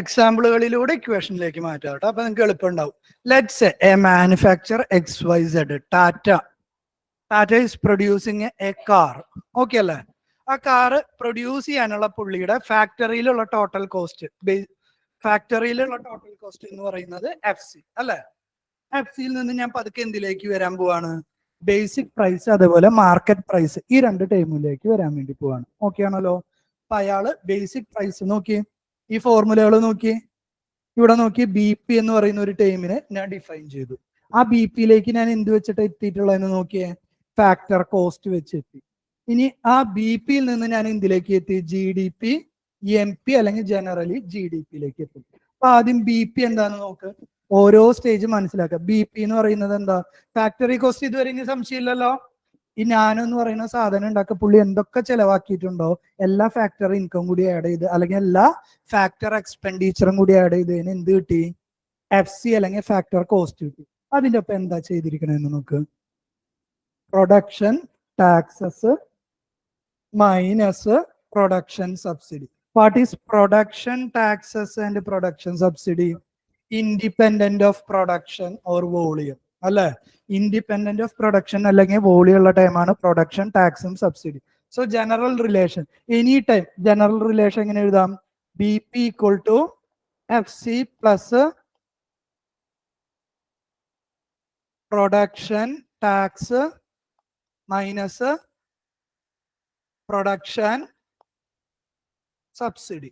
എക്സാമ്പിളുകളിലൂടെ ഇക്വേഷനിലേക്ക് മാറ്റാം കേട്ടോ. അപ്പൊ നിങ്ങൾക്ക് എളുപ്പം ഉണ്ടാവും. Let's A manufacture XYZ. Tata is producing A car. Okay അല്ലേ? ആ കാറ് പ്രൊഡ്യൂസ് ചെയ്യാനുള്ള പുള്ളിയുടെ ഫാക്ടറിയിലുള്ള ടോട്ടൽ കോസ്റ്റ് എന്ന് പറയുന്നത് FC അല്ലെ? FC-യിൽ നിന്ന് ഞാൻ പതുക്കെ എന്തിലേക്ക് വരാൻ പോവാണ്? ബേസിക് പ്രൈസ് അതേപോലെ മാർക്കറ്റ് പ്രൈസ്, ഈ രണ്ട് ടേമിലേക്ക് വരാൻ വേണ്ടി പോവാണ്. ഓക്കെ ആണല്ലോ? അപ്പൊ അയാള് ബേസിക് പ്രൈസ് നോക്കി, ഈ ഫോർമുലകൾ നോക്കി, ഇവിടെ നോക്കി, BP എന്ന് പറയുന്ന ഒരു ടേമിനെ ഞാൻ ഡിഫൈൻ ചെയ്തു. ആ BP-യിലേക്ക് ഞാൻ എന്ത് വെച്ചിട്ട് എത്തിയിട്ടുള്ളതെന്ന് നോക്കിയേ? ഫാക്ടർ കോസ്റ്റ് വെച്ചെത്തി. ഇനി ആ BP-യിൽ നിന്ന് ഞാൻ എന്തിലേക്ക് എത്തി? GDP, MP അല്ലെങ്കിൽ ജനറലി GDP-യിലേക്ക് എത്തി. അപ്പൊ ആദ്യം BP എന്താന്ന് നോക്ക്, ഓരോ സ്റ്റേജ് മനസ്സിലാക്കുക. BP എന്ന് പറയുന്നത് എന്താ? Factory cost. ഇതുവരെ ഇനി സംശയമില്ലല്ലോ. ഈ നാനോ എന്ന് പറയുന്ന സാധനം ഉണ്ടാക്കുക പുള്ളി എന്തൊക്കെ ചെലവാക്കിയിട്ടുണ്ടോ എല്ലാ ഫാക്ടറി ഇൻകം കൂടി ആഡ് ചെയ്ത്, അല്ലെങ്കിൽ എല്ലാ ഫാക്ടർ എക്സ്പെൻഡിച്ചറും കൂടി ആഡ് ചെയ്തതിന് എന്ത് കിട്ടി? FC അല്ലെങ്കിൽ ഫാക്ടർ കോസ്റ്റ് കിട്ടി. അതിന്റെ ഒപ്പം എന്താ ചെയ്തിരിക്കണെന്ന് നോക്ക്, production taxes minus production subsidy. What is production taxes and production subsidy? Independent of production or volume അല്ലെ? ഇൻഡിപെൻഡന്റ് ഓഫ് പ്രൊഡക്ഷൻ അല്ലെങ്കിൽ വോളിയം ഉള്ള ടൈമാണ് പ്രൊഡക്ഷൻ ടാക്സും subsidy. So general relation, any time general relation എങ്ങനെ എഴുതാം? BP equal to FC plus production tax minus production subsidy.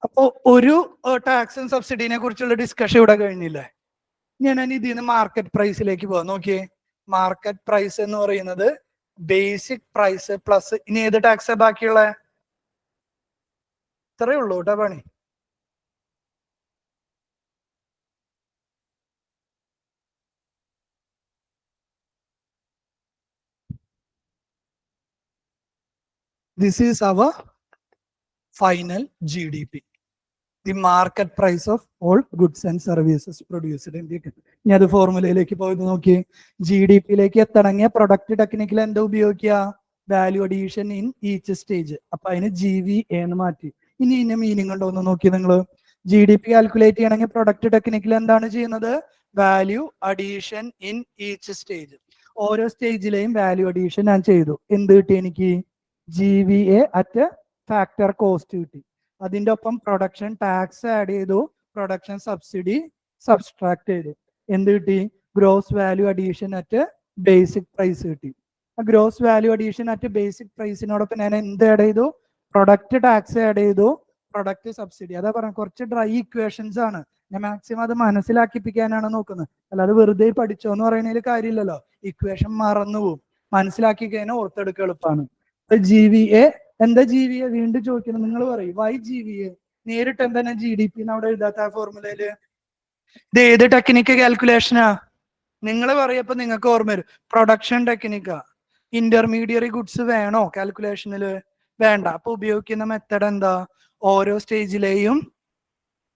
അപ്പോ ഒരു ടാക്സും സബ്സിഡിനെ കുറിച്ചുള്ള ഡിസ്കഷൻ ഇവിടെ കഴിഞ്ഞില്ലേ? ഞാൻ ഇതിൽ നിന്ന് മാർക്കറ്റ് പ്രൈസിലേക്ക് പോവാം. നോക്കിയേ, മാർക്കറ്റ് പ്രൈസ് എന്ന് പറയുന്നത് ബേസിക് പ്രൈസ് പ്ലസ് ഇനി ഏത് ടാക്സ് ബാക്കിയുള്ള? ഇത്രയേ ഉള്ളൂ കേട്ടോ പണി. This is our final GDP, the market price of all goods and services produced in the country. ഇനി അത് ഫോർമുലയിലേക്ക് പോയത് നോക്കി, GDP-യിലേക്ക് എത്തണമെങ്കിൽ പ്രൊഡക്റ്റ് ടെക്നിക്കിൽ എന്താ ഉപയോഗിക്കുക? Value addition in each stage. അപ്പൊ അതിന് GVA എന്ന് മാറ്റി. ഇനി ഇതിന്റെ മീനിങ് ഉണ്ടോ എന്ന് നോക്കി നിങ്ങൾ. GDP കാൽക്കുലേറ്റ് ചെയ്യണമെങ്കിൽ പ്രൊഡക്റ്റ് ടെക്നിക്കിൽ എന്താണ് ചെയ്യുന്നത്? Value addition in each stage. ഓരോ സ്റ്റേജിലെയും വാല്യൂ അഡീഷൻ ഞാൻ ചെയ്തു. എന്ത് കിട്ടി എനിക്ക്? GVA അറ്റ് ഫാക്ടർ കോസ്റ്റ് കിട്ടി. അതിന്റെ ഒപ്പം പ്രൊഡക്ഷൻ ടാക്സ് ആഡ് ചെയ്തു, പ്രൊഡക്ഷൻ സബ്സിഡി സബ്സ്ട്രാക്ട് ചെയ്തു. എന്ത് കിട്ടി? Gross value addition at basic price കിട്ടി. Gross value addition at basic പ്രൈസിനോടൊപ്പം ഞാൻ എന്ത് ആഡ് ചെയ്തു? പ്രൊഡക്റ്റ് ടാക്സ് ആഡ് ചെയ്തു, പ്രൊഡക്റ്റ് സബ്സിഡി. അതാ പറഞ്ഞ കുറച്ച് ഡ്രൈ ഇക്വേഷൻസ് ആണ്. ഞാൻ മാക്സിമം അത് മനസ്സിലാക്കിപ്പിക്കാനാണ് നോക്കുന്നത്. അല്ലാതെ വെറുതെ പഠിച്ചോ എന്ന് പറയുന്നതിൽ കാര്യമില്ലല്ലോ. ഇക്വേഷൻ മറന്നുപോകും, മനസ്സിലാക്കി കഴിഞ്ഞാൽ ഓർത്തെടുക്കുക എളുപ്പമാണ്. GVA എന്താ? GVA വീണ്ടും ചോദിക്കണം. നിങ്ങൾ പറയും വൈ GVA? നേരിട്ട് എന്താ GDP അവിടെ എഴുതാത്ത ഫോർമുലയില്? ഇത് ഏത് ടെക്നിക്ക് കാൽക്കുലേഷനാ? നിങ്ങൾ പറയപ്പോ നിങ്ങൾക്ക് ഓർമ്മ വരും, പ്രൊഡക്ഷൻ ടെക്നിക്കാ. ഇന്റർമീഡിയറി ഗുഡ്സ് വേണോ കാൽക്കുലേഷനില്? വേണ്ട. അപ്പൊ ഉപയോഗിക്കുന്ന മെത്തഡ് എന്താ? ഓരോ സ്റ്റേജിലെയും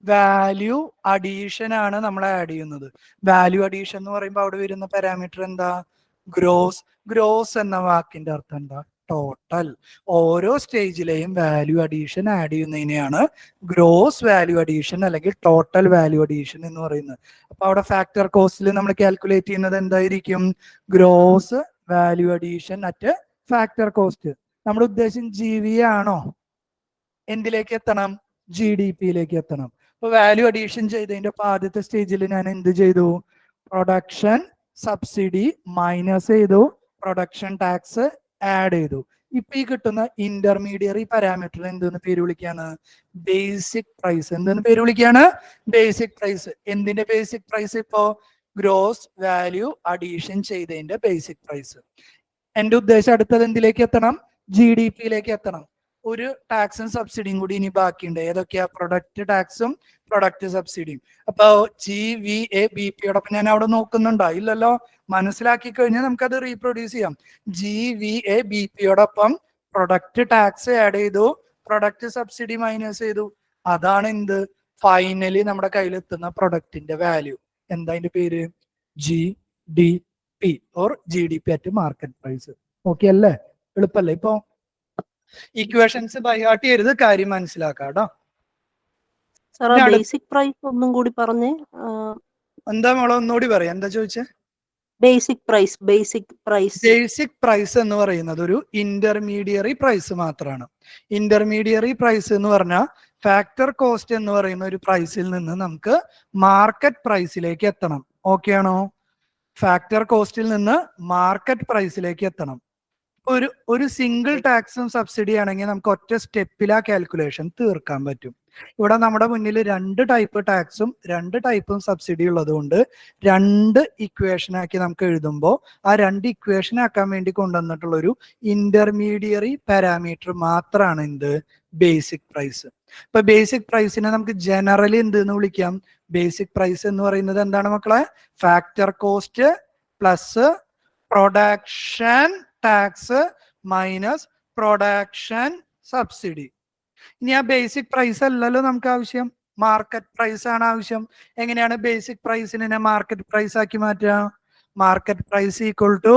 വാല്യൂ അഡീഷൻ ആണ് നമ്മൾ ആഡ് ചെയ്യുന്നത്. വാല്യൂ അഡീഷൻ എന്ന് പറയുമ്പോൾ അവിടെ വരുന്ന പാരാമീറ്റർ എന്താ? ഗ്രോസ്. ഗ്രോസ് എന്ന വാക്കിന്റെ അർത്ഥം എന്താ? ടോട്ടൽ. ഓരോ സ്റ്റേജിലെയും വാല്യൂ അഡീഷൻ ആഡ് ചെയ്യുന്നതിനെയാണ് ഗ്രോസ് വാല്യൂ അഡീഷൻ അല്ലെങ്കിൽ ടോട്ടൽ വാല്യൂ അഡീഷൻ എന്ന് പറയുന്നത്. അപ്പൊ അവിടെ ഫാക്ടർ കോസ്റ്റിൽ നമ്മൾ കാൽക്കുലേറ്റ് ചെയ്യുന്നത് എന്തായിരിക്കും? Gross value addition at factor cost. നമ്മുടെ ഉദ്ദേശം GVA ആണോ? എന്തിലേക്ക് എത്തണം? GDP-യിലേക്ക് എത്തണം. അപ്പൊ വാല്യൂ അഡീഷൻ ചെയ്തതിന്റെ ആദ്യത്തെ സ്റ്റേജിൽ ഞാൻ എന്ത് ചെയ്തു? പ്രൊഡക്ഷൻ സബ്സിഡി മൈനസ് ചെയ്തു, പ്രൊഡക്ഷൻ ടാക്സ് ആഡ് ചെയ്തു. ഇപ്പൊ ഈ കിട്ടുന്ന ഇന്റർമീഡിയറി പാരാമീറ്റർ എന്തെന്ന് പേര് വിളിക്കാണ്? Basic price. എന്തെന്ന് പേര് വിളിക്കാണ്? Basic price. എന്തിന്റെ ബേസിക് പ്രൈസ്? ഇപ്പോ ഗ്രോസ് വാല്യൂ അഡീഷൻ ചെയ്തതിന്റെ ബേസിക് പ്രൈസ്. എന്റെ ഉദ്ദേശം അടുത്തത് എന്തിലേക്ക് എത്തണം? GDP-യിലേക്ക് എത്തണം. ഒരു ടാക്സും സബ്സിഡിയും കൂടി ഇനി ബാക്കിയുണ്ട്. ഏതൊക്കെയാ? പ്രൊഡക്റ്റ് ടാക്സും പ്രൊഡക്റ്റ് സബ്സിഡിയും. അപ്പൊ GVA BP-യോടൊപ്പം ഞാൻ അവിടെ നോക്കുന്നുണ്ടോ? ഇല്ലല്ലോ. മനസ്സിലാക്കി കഴിഞ്ഞാൽ നമുക്കത് റീപ്രൊഡ്യൂസ് ചെയ്യാം. GVA BP-യോടൊപ്പം പ്രൊഡക്റ്റ് ടാക്സ് ആഡ് ചെയ്തു, പ്രൊഡക്റ്റ് സബ്സിഡി മൈനസ് ചെയ്തു. അതാണ് എന്ത്? ഫൈനലി നമ്മുടെ കയ്യിലെത്തുന്ന പ്രൊഡക്റ്റിന്റെ വാല്യൂ. എന്താ അതിന്റെ പേര്? GDP or GDP at market price. Okay അല്ലേ? എളുപ്പല്ലേ? ഇപ്പൊ ഇക്വേഷൻസ് ബൈ ഹാർട്ട് ചെയ്യരുത്, കാര്യം മനസ്സിലാക്കാം കേട്ടോ. ബേസിക് പ്രൈസ് ഒന്നും കൂടി പറഞ്ഞേ. എന്താ മോളെ ഒന്നുകൂടി പറയാം, എന്താ ചോദിച്ചേ? Basic price. ബേസിക് പ്രൈസ് എന്ന് പറയുന്നത് ഒരു ഇന്റർമീഡിയറി പ്രൈസ് മാത്രമാണ്. ഇന്റർമീഡിയറി പ്രൈസ് എന്ന് പറഞ്ഞാൽ ഫാക്ടർ കോസ്റ്റ് എന്ന് പറയുന്ന ഒരു പ്രൈസിൽ നിന്ന് നമുക്ക് മാർക്കറ്റ് പ്രൈസിലേക്ക് എത്തണം. ഓക്കെ ആണോ? ഫാക്ടർ കോസ്റ്റിൽ നിന്ന് മാർക്കറ്റ് പ്രൈസിലേക്ക് എത്തണം. ഒരു സിംഗിൾ ടാക്സും സബ്സിഡി ആണെങ്കിൽ നമുക്ക് ഒറ്റ സ്റ്റെപ്പിൽ ആ കാൽക്കുലേഷൻ തീർക്കാൻ പറ്റും. ഇവിടെ നമ്മുടെ മുന്നിൽ 2 ടൈപ്പ് ടാക്സും 2 ടൈപ്പും സബ്സിഡി ഉള്ളത് കൊണ്ട് 2 ഇക്വേഷൻ ആക്കി നമുക്ക് എഴുതുമ്പോൾ ആ 2 ഇക്വേഷൻ ആക്കാൻ വേണ്ടി കൊണ്ടുവന്നിട്ടുള്ള ഒരു ഇന്റർമീഡിയറി പാരാമീറ്റർ മാത്രമാണ് എന്ത്? Basic price. ഇപ്പൊ ബേസിക് പ്രൈസിനെ നമുക്ക് ജനറലി എന്ത് എന്ന് വിളിക്കാം? ബേസിക് പ്രൈസ് എന്ന് പറയുന്നത് എന്താണ് മക്കളെ? Factor cost plus production tax minus production subsidy. ഇനി ആ ബേസിക് പ്രൈസ് അല്ലല്ലോ നമുക്ക് ആവശ്യം, മാർക്കറ്റ് പ്രൈസ് ആണ് ആവശ്യം. എങ്ങനെയാണ് ബേസിക് പ്രൈസിനെ മാർക്കറ്റ് പ്രൈസ് ആക്കി മാറ്റുക? Market price equal to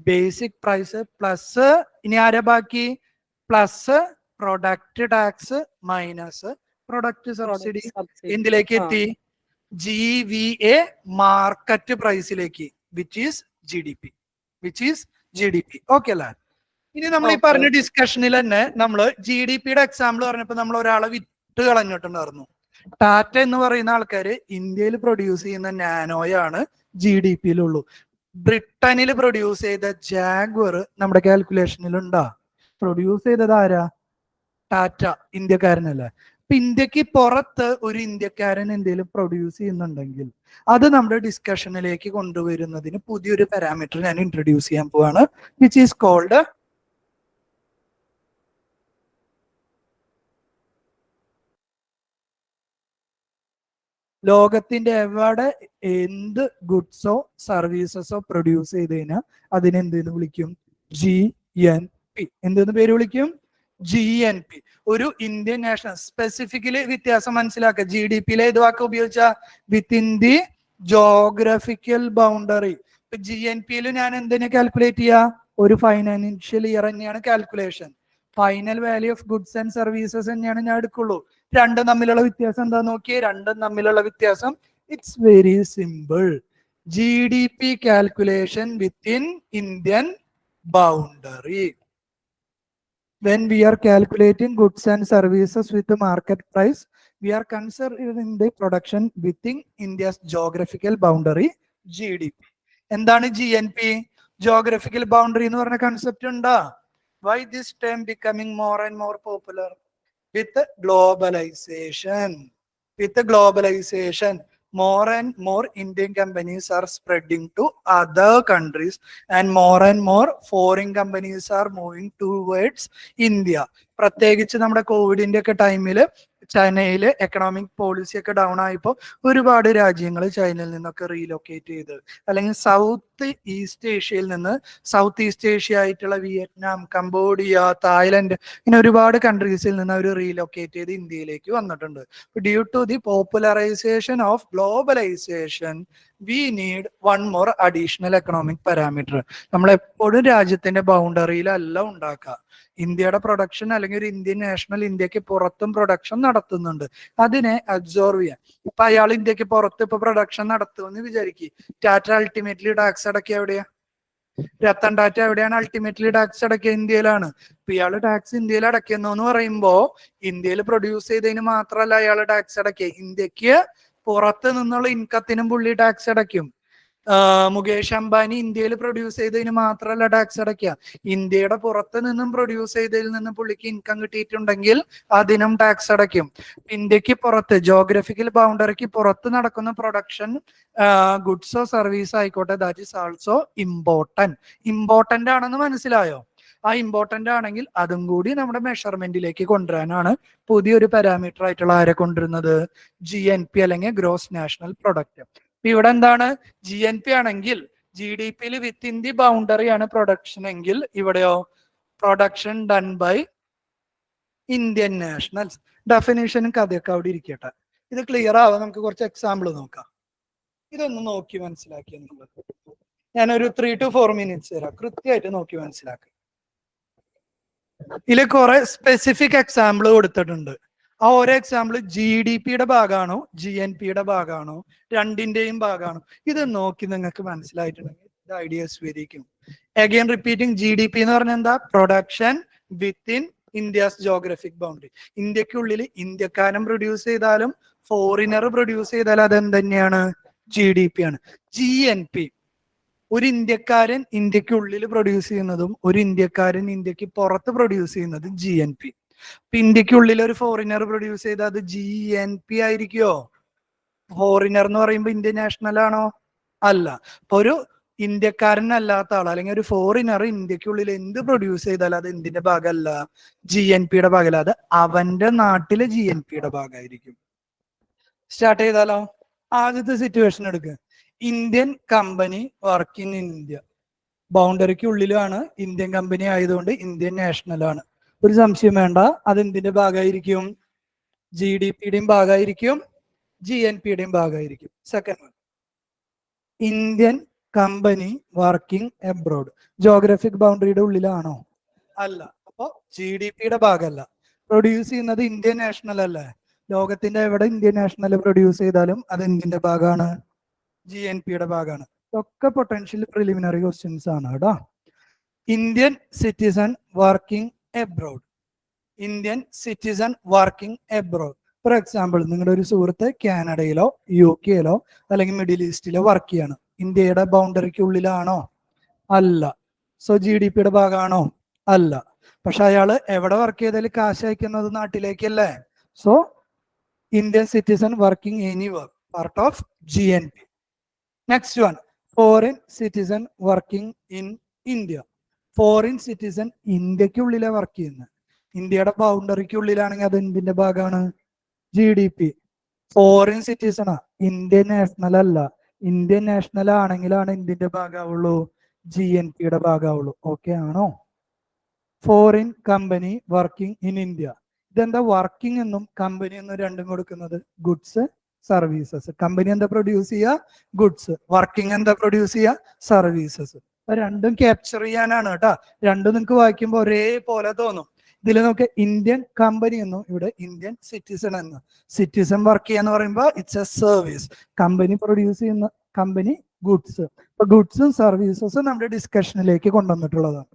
basic price plus ഇനി ആരാ ബാക്കി? Plus product tax minus product subsidy. എന്തിലേക്ക് എത്തി? GVA മാർക്കറ്റ് പ്രൈസിലേക്ക്, വിച്ച് ഈസ് GDP. ഓക്കെ അല്ലേ? ഇനി നമ്മൾ ഈ പറഞ്ഞ ഡിസ്കഷനിൽ തന്നെ നമ്മൾ GDPയുടെ എക്സാമ്പിൾ പറഞ്ഞപ്പോ നമ്മൾ ഒരാളെ വിട്ട് കളഞ്ഞിട്ടുണ്ടായിരുന്നു. ടാറ്റ എന്ന് പറയുന്ന ആൾക്കാര് ഇന്ത്യയിൽ പ്രൊഡ്യൂസ് ചെയ്യുന്ന നാനോയാണ് GDPയിലുള്ളൂ. ബ്രിട്ടനിൽ പ്രൊഡ്യൂസ് ചെയ്ത ജാഗ്വർ നമ്മുടെ കാൽക്കുലേഷനിൽ ഉണ്ടാ? പ്രൊഡ്യൂസ് ചെയ്തത് ആരാ? ടാറ്റ, ഇന്ത്യക്കാരനല്ലേ? ഇപ്പൊ ഇന്ത്യക്ക് പുറത്ത് ഒരു ഇന്ത്യക്കാരൻ എന്തെങ്കിലും പ്രൊഡ്യൂസ് ചെയ്യുന്നുണ്ടെങ്കിൽ അത് നമ്മുടെ ഡിസ്കഷനിലേക്ക് കൊണ്ടുവരുന്നതിന് പുതിയൊരു പാരാമീറ്റർ ഞാൻ ഇൻട്രൊഡ്യൂസ് ചെയ്യാൻ പോവാണ്, വിച്ച് ഈസ് കോൾഡ് ലോകത്തിന്റെ എവിടെ എന്ത് ഗുഡ്സോ സർവീസസോ പ്രൊഡ്യൂസ് ചെയ്ത് കഴിഞ്ഞാൽ അതിനെന്തെന്ന് വിളിക്കും? GNP. എന്തെന്ന് പേര് വിളിക്കും? GNP. ഒരു ഇന്ത്യൻ നാഷണൽ, സ്പെസിഫിക്കലി വ്യത്യാസം മനസ്സിലാക്കുക. GDPയിലെ ഏത് വാക്ക് ഉപയോഗിച്ച? Within the geographical boundary. ഇപ്പൊ GNPയിൽ ഞാൻ എന്തിനെ കാൽക്കുലേറ്റ് ചെയ്യാ? ഒരു ഫൈനാൻഷ്യൽ ഇയർ തന്നെയാണ് calculation. Final value of goods and services തന്നെയാണ് ഞാൻ എടുക്കുള്ളൂ. രണ്ടും തമ്മിലുള്ള വ്യത്യാസം എന്താ നോക്കിയേ? രണ്ടും തമ്മിലുള്ള വ്യത്യാസം it's very simple. GDP calculation within Indian boundary. When we are calculating goods and services with the market price, we are considering the production within India's geographical boundary, GDP. എന്താണ് GNP? Geographical boundary എന്ന് പറഞ്ഞ concept ഉണ്ടാ? Why this term becoming more and more popular? With globalization. More and more Indian companies are spreading to other countries and more foreign companies are moving towards India. പ്രത്യേകിച്ച് നമ്മുടെ കോവിഡിന്റെ ഒക്കെ ടൈമിൽ ചൈനയില് economic policy ഒക്കെ down ആയപ്പോൾ ഒരുപാട് രാജ്യങ്ങൾ ചൈനയിൽ നിന്നൊക്കെ റീലൊക്കേറ്റ് ചെയ്ത്, അല്ലെങ്കിൽ സൗത്ത് ഈസ്റ്റ് ഏഷ്യ ആയിട്ടുള്ള വിയറ്റ്നാം, കംബോഡിയ, തായ്ലൻഡ്, ഇങ്ങനെ ഒരുപാട് കൺട്രീസിൽ നിന്ന് അവർ റീലൊക്കേറ്റ് ചെയ്ത് ഇന്ത്യയിലേക്ക് വന്നിട്ടുണ്ട്. Due to the popularisation of globalisation we need one more additional economic parameter. നമ്മൾ എപ്പോഴും രാജ്യത്തിന്റെ ബൗണ്ടറിയിലല്ല ഉണ്ടാക്കുക. ഇന്ത്യയുടെ പ്രൊഡക്ഷൻ അല്ലെങ്കിൽ ഒരു ഇന്ത്യൻ നാഷണൽ ഇന്ത്യക്ക് പുറത്തും പ്രൊഡക്ഷൻ നടത്തുന്നുണ്ട്, അതിനെ അബ്സോർവ് ചെയ്യാൻ. ഇപ്പൊ അയാൾ ഇന്ത്യക്ക് പുറത്ത് ഇപ്പൊ പ്രൊഡക്ഷൻ നടത്തുമെന്ന് വിചാരിക്കും. ടാറ്റ അൾട്ടിമേറ്റ്ലി ടാക്സ് അടക്കിയ എവിടെയാ? രത്തൻ ടാറ്റ എവിടെയാണ് അൾട്ടിമേറ്റ്ലി ടാക്സ് അടക്കിയ? ഇന്ത്യയിലാണ്. ഇപ്പൊ ഇയാള് ടാക്സ് ഇന്ത്യയിൽ അടയ്ക്കുന്നു എന്ന് പറയുമ്പോ ഇന്ത്യയിൽ പ്രൊഡ്യൂസ് ചെയ്തതിന് മാത്രമല്ല അയാൾ ടാക്സ് അടക്കിയ, ഇന്ത്യക്ക് പുറത്ത് നിന്നുള്ള ഇൻകത്തിനും പുള്ളി ടാക്സ് അടയ്ക്കും. മുകേഷ് അംബാനി ഇന്ത്യയിൽ പ്രൊഡ്യൂസ് ചെയ്തതിന് മാത്രമല്ല ടാക്സ് അടയ്ക്കുക, ഇന്ത്യയുടെ പുറത്ത് നിന്നും പ്രൊഡ്യൂസ് ചെയ്തതിൽ നിന്നും പുള്ളിക്ക് ഇൻകം കിട്ടിയിട്ടുണ്ടെങ്കിൽ അതിനും ടാക്സ് അടയ്ക്കും. ഇന്ത്യക്ക് പുറത്ത്, ജോഗ്രഫിക്കൽ ബൗണ്ടറിക്ക് പുറത്ത് നടക്കുന്ന പ്രൊഡക്ഷൻ ഗുഡ്സോ സർവീസോ ആയിക്കോട്ടെ, ദാറ്റ് ഈസ് ആൾസോ ഇമ്പോർട്ടന്റ് ആണെന്ന് മനസ്സിലായോ? ആ ഇമ്പോർട്ടന്റ് ആണെങ്കിൽ അതും കൂടി നമ്മുടെ മെഷർമെന്റിലേക്ക് കൊണ്ടുവരാനാണ് പുതിയൊരു പാരാമീറ്റർ ആയിട്ടുള്ള ആരെ കൊണ്ടുവരുന്നത്? GNP അല്ലെങ്കിൽ ഗ്രോസ് നാഷണൽ പ്രൊഡക്റ്റ്. ഇവിടെ എന്താണ്? GNP ആണെങ്കിൽ GDPയിൽ വിത്തിൻ ദി ബൗണ്ടറി ആണ് പ്രൊഡക്ഷൻ എങ്കിൽ ഇവിടെയോ production done by Indian nationals. ഡെഫിനേഷനും കഥയൊക്കെ അവിടെ ഇരിക്കട്ടെ. ഇത് ക്ലിയർ ആവാൻ നമുക്ക് കുറച്ച് എക്സാമ്പിൾ നോക്കാം. ഇതൊന്ന് നോക്കി മനസ്സിലാക്കിയ നിങ്ങൾ, ഞാനൊരു 3 to 4 minutes തരാം, കൃത്യമായിട്ട് നോക്കി മനസ്സിലാക്കുക. ഇതിൽ കുറെ സ്പെസിഫിക് എക്സാമ്പിൾ കൊടുത്തിട്ടുണ്ട്. ആ ഓരോ എക്സാമ്പിൾ GDP-യുടെ ഭാഗമാണോ GNP-യുടെ ഭാഗമാണോ രണ്ടിന്റെയും ഭാഗമാണോ ഇത് നോക്കി നിങ്ങൾക്ക് മനസ്സിലായിട്ടുണ്ടെങ്കിൽ the idea is very clear. Again repeating, GDP എന്ന് പറഞ്ഞാൽ എന്താ? Production within India's geographic boundary. ഇന്ത്യക്കുള്ളിൽ ഇന്ത്യക്കാരൻ പ്രൊഡ്യൂസ് ചെയ്താലും ഫോറിനർ പ്രൊഡ്യൂസ് ചെയ്താലും അതെന്ത് തന്നെയാണ്? GDP ആണ്. GNP ഒരു ഇന്ത്യക്കാരൻ ഇന്ത്യക്കുള്ളിൽ പ്രൊഡ്യൂസ് ചെയ്യുന്നതും ഒരു ഇന്ത്യക്കാരൻ ഇന്ത്യക്ക് പുറത്ത് പ്രൊഡ്യൂസ് ചെയ്യുന്നതും GNP. ഇപ്പൊ ഇന്ത്യക്കുള്ളിൽ ഒരു ഫോറിനർ പ്രൊഡ്യൂസ് ചെയ്താൽ അത് GNP ആയിരിക്കുമോ? ഫോറിനർ എന്ന് പറയുമ്പോൾ ഇന്ത്യൻ നാഷണൽ ആണോ? അല്ല. അപ്പൊ ഒരു ഇന്ത്യക്കാരനല്ലാത്ത ആൾ അല്ലെങ്കിൽ ഒരു ഫോറിനർ ഇന്ത്യക്കുള്ളിൽ എന്ത് പ്രൊഡ്യൂസ് ചെയ്താലും അത് എന്തിന്റെ ഭാഗമല്ല? GNP-യുടെ ഭാഗമല്ല. അത് അവന്റെ നാട്ടിലെ GNP-യുടെ ഭാഗമായിരിക്കും. സ്റ്റാർട്ട് ചെയ്താലോ? ആദ്യത്തെ സിറ്റുവേഷൻ എടുക്കുക. Indian company working in India. ബൗണ്ടറിക്ക് ഉള്ളിലാണ്, ഇന്ത്യൻ കമ്പനി ആയതുകൊണ്ട് ഇന്ത്യൻ നാഷണൽ ആണ്. ഒരു സംശയം വേണ്ട, അത് എന്തിന്റെ ഭാഗമായിരിക്കും? GDP-യുടെയും ഭാഗമായിരിക്കും, GNP-യുടെയും ഭാഗമായിരിക്കും. Second one, Indian company working abroad. Geographic ബൗണ്ടറിയുടെ ഉള്ളിലാണോ? അല്ല. അപ്പൊ GDP-യുടെ ഭാഗമല്ല. പ്രൊഡ്യൂസ് ചെയ്യുന്നത് ഇന്ത്യൻ നാഷണൽ അല്ലേ? ലോകത്തിന്റെ എവിടെ ഇന്ത്യൻ നാഷണൽ പ്രൊഡ്യൂസ് ചെയ്താലും അത് എന്തിന്റെ ഭാഗമാണ്? GNP-യുടെ ഭാഗമാണ്. ഇതൊക്കെ പൊട്ടൻഷ്യൽ പ്രിലിമിനറി ക്വസ്റ്റ്യൻസ് ആണ് കേട്ടോ. Indian citizen working abroad. Indian citizen working abroad. For example, നിങ്ങളുടെ ഒരു സുഹൃത്ത് കാനഡയിലോ UK-യിലോ അല്ലെങ്കിൽ മിഡിൽ ഈസ്റ്റിലോ വർക്ക് ചെയ്യാണ്. ഇന്ത്യയുടെ ബൗണ്ടറിക്ക് ഉള്ളിലാണോ? അല്ല. സോ GDP-യുടെ ഭാഗമാണോ? അല്ല. പക്ഷെ അയാള് എവിടെ വർക്ക് ചെയ്താലും കാശ് അയക്കുന്നത് നാട്ടിലേക്കല്ലേ? So Indian citizen working anywhere, part of GNP. Next one, foreign citizen working in India. Foreign citizen ഇന്ത്യക്കുള്ളിലെ വർക്ക് ചെയ്യുന്നത്. ഇന്ത്യയുടെ ബൗണ്ടറിക്ക് ഉള്ളിലാണെങ്കിൽ അത് എന്തിന്റെ ഭാഗമാണ്? GDP. ഫോറിൻ സിറ്റിസണാ, ഇന്ത്യൻ നാഷണൽ അല്ല. ഇന്ത്യൻ നാഷണൽ ആണെങ്കിലാണ് എന്തിന്റെ ഭാഗമാവുള്ളൂ? GNP-യുടെ ഭാഗമാവുള്ളൂ. ഓക്കെ ആണോ? Foreign company working in India. ഇതെന്താ വർക്കിംഗ് എന്നും കമ്പനി എന്നും രണ്ടും കൊടുക്കുന്നത്? Goods services. കമ്പനി എന്താ പ്രൊഡ്യൂസ് ചെയ്യുക? ഗുഡ്സ്. വർക്കിംഗ് എന്താ പ്രൊഡ്യൂസ് ചെയ്യുക? സർവീസസ്. രണ്ടും ക്യാപ്ചർ ചെയ്യാനാണ് കേട്ടോ. രണ്ടും നിങ്ങൾക്ക് വായിക്കുമ്പോൾ ഒരേപോലെ തോന്നും. ഇതിൽ നമുക്ക് ഇന്ത്യൻ കമ്പനി എന്നും ഇവിടെ ഇന്ത്യൻ സിറ്റിസൺ എന്നും. സിറ്റിസൺ വർക്ക് ചെയ്യാന്ന് പറയുമ്പോൾ it's a service. Company produce ചെയ്യുന്ന കമ്പനി ഗുഡ്സ്. അപ്പൊ ഗുഡ്സും സർവീസസും നമ്മുടെ ഡിസ്കഷനിലേക്ക് കൊണ്ടുവന്നിട്ടുള്ളതാണ്.